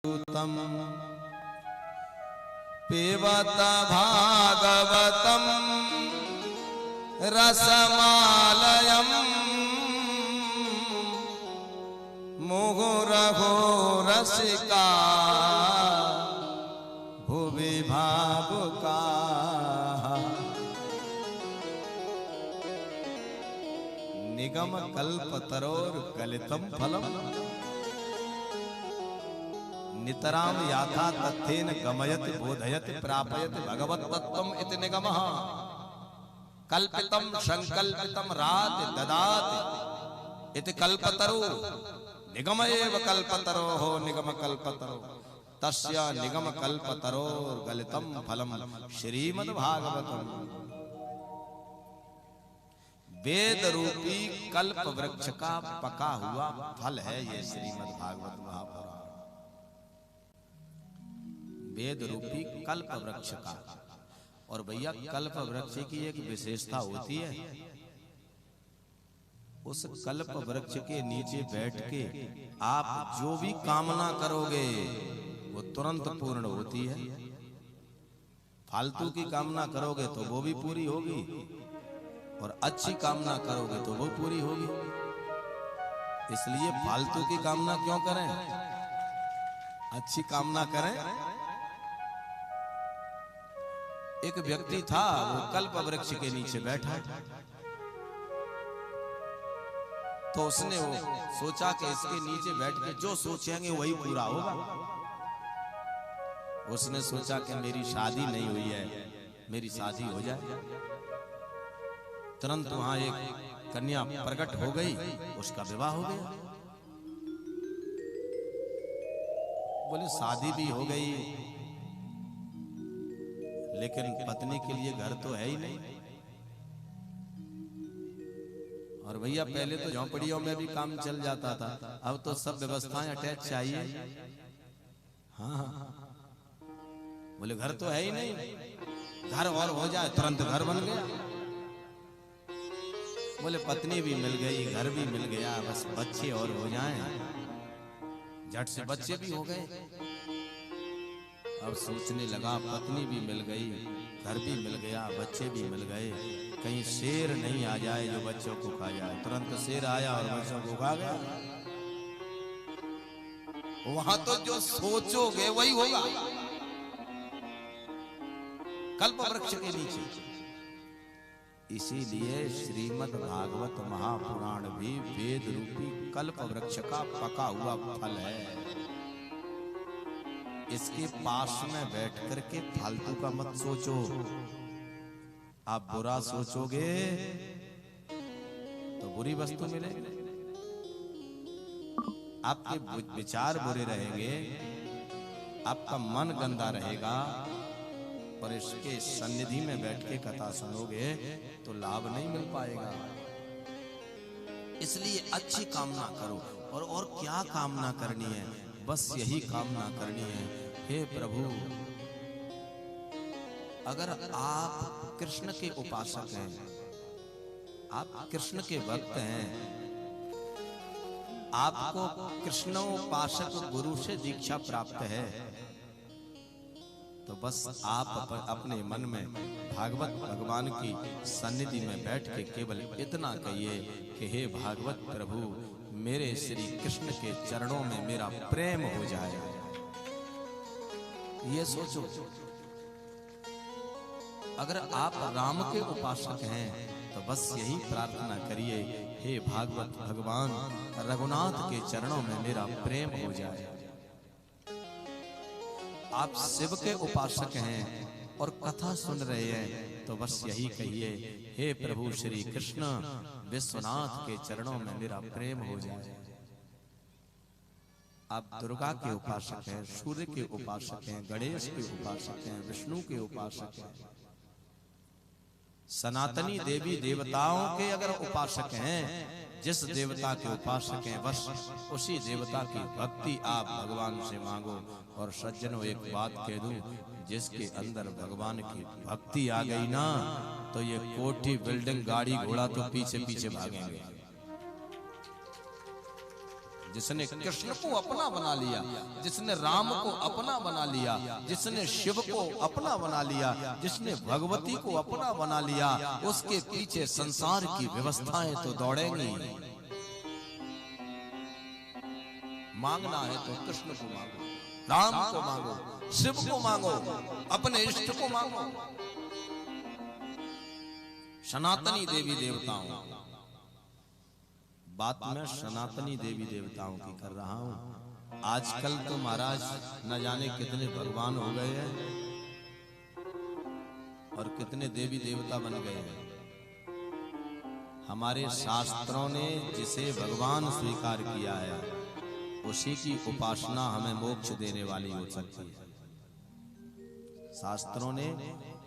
तम पिबत भागवतम रसमालयम मुहुरहो रसिका भुवि भावुका। निगम कल्पतरोर गलितम फलम नितराम याथा तथ्येन गमयत बोधयत प्रापयत भगवत तत्वम इति निगमः कल्पितम संकल्पितम रात ददात इति कल्पतरो निगम एव कल्पतरो हो निगम कल्पतरो तस्य निगम कल्पतरो गलितम फलम श्रीमद् भागवतम। वेद रूपी कल्प वृक्ष का पका हुआ फल है ये श्रीमद् भागवत महापुराण। वेद रूपी कल्प वृक्ष का। और भैया कल्प वृक्ष की एक विशेषता होती है, उस कल्प वृक्ष के नीचे बैठ के आप जो भी कामना करोगे वो तुरंत पूर्ण होती है। फालतू की कामना करोगे तो वो भी पूरी होगी और अच्छी कामना करोगे तो वो पूरी होगी। इसलिए फालतू की कामना क्यों करें, अच्छी कामना करें। एक व्यक्ति था, वो कल्प वृक्ष के नीचे बैठा, तो उसने वो सोचा कि इसके नीचे बैठ के जो सोचेंगे वही पूरा होगा। उसने सोचा कि मेरी शादी नहीं हुई है, मेरी शादी हो जाए। तुरंत वहां एक कन्या प्रकट हो गई, उसका विवाह हो गया। बोले शादी भी हो गई लेकिन पत्नी के लिए घर तो है ही नहीं। और भैया पहले तो झोंपड़ियों में भी काम चल जाता था, अब तो सब व्यवस्थाएं अटैच चाहिए। हाँ बोले घर तो है ही नहीं, घर और हो जाए, तुरंत घर बन गया। बोले पत्नी भी मिल गई, घर भी मिल गया, बस बच्चे और हो जाएं। झट से बच्चे भी हो गए। अब सोचने लगा पत्नी भी मिल गई, घर भी मिल गया, बच्चे भी मिल गए, कहीं शेर नहीं आ जाए जो बच्चों को खा जाए। तुरंत शेर आया और बच्चों को खा गया। वहां तो जो सोचोगे वही होगा। कल्प वृक्ष के नीचे। इसीलिए श्रीमद् भागवत महापुराण भी वेद रूपी कल्प वृक्ष का पका हुआ फल है। इसके पास में बैठ करके फालतू का मत सोचो। आप बुरा सोचोगे तो बुरी वस्तु मिलेगी। आपके विचार बुरे रहेंगे, आपका मन गंदा रहेगा, और इसके सन्निधि में बैठ के कथा सुनोगे तो लाभ नहीं मिल पाएगा। इसलिए अच्छी कामना करो। और क्या कामना करनी है, बस यही कामना करनी है, हे प्रभु अगर आप कृष्ण के उपासक हैं, आप कृष्ण के भक्त हैं, आपको कृष्णोपासक गुरु से दीक्षा प्राप्त है, तो बस आप अपने मन में भागवत भगवान की सन्निधि में बैठ के केवल इतना कहिए कि हे भागवत प्रभु मेरे श्री कृष्ण के चरणों में मेरा प्रेम हो जाए। ये सोचो। अगर आप राम के उपासक हैं तो बस यही प्रार्थना करिए, हे भागवत भगवान रघुनाथ के चरणों में मेरा प्रेम हो जाए। आप शिव के उपासक हैं और कथा सुन रहे हैं तो बस यही कहिए, हे प्रभु श्री कृष्ण विश्वनाथ के चरणों में मेरा प्रेम हो जाए। आप दुर्गा के उपासक हैं, सूर्य के उपासक हैं, गणेश के उपासक हैं, विष्णु के उपासक हैं, सनातनी देवी देवताओं के अगर उपासक हैं, जिस देवता के उपासक हैं बस उसी देवता की भक्ति आप भगवान से मांगो। और सज्जनों एक बात कह दूं, जिसके अंदर भगवान की भक्ति आ गई ना तो ये कोठी बिल्डिंग गाड़ी घोड़ा तो पीछे पीछे भागेंगे। जिसने कृष्ण को अपना बना लिया, जिसने राम को अपना बना लिया, जिसने शिव को अपना बना लिया, जिसने भगवती को अपना बना लिया, उसके पीछे संसार की व्यवस्थाएं तो दौड़ेंगी। मांगना है तो कृष्ण को मांगो, राम को मांगो, शिव को मांगो, अपने इष्ट को मांगो, सनातनी देवी देवताओं। बात मैं सनातनी देवी देवताओं की कर रहा हूं। आजकल तो महाराज न जाने कितने भगवान हो गए हैं और कितने देवी देवता बन गए हैं। हमारे शास्त्रों ने जिसे भगवान स्वीकार किया है, उसी की उपासना हमें मोक्ष देने वाली हो सकती है। शास्त्रों ने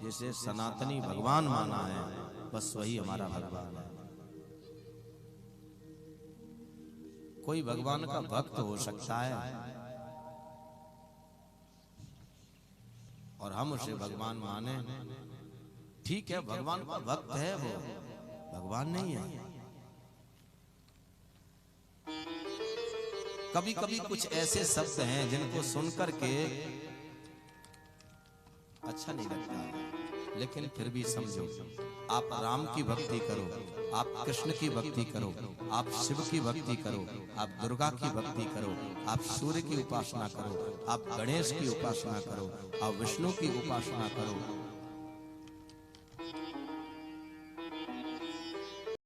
जिसे सनातनी भगवान माना है, बस वही हमारा भगवान है। कोई भगवान का भक्त हो सकता है और हम उसे भगवान माने, ठीक है, भगवान का भक्त है, वो भगवान नहीं है। कभी कभी कुछ ऐसे शब्द हैं जिनको सुनकर के अच्छा नहीं लगता है, लेकिन फिर भी समझो, आप राम की भक्ति करो, आप कृष्ण की भक्ति करो, आप शिव की भक्ति करो, आप दुर्गा की भक्ति करो, आप सूर्य की उपासना करो, आप गणेश की उपासना करो, आप विष्णु की उपासना करो,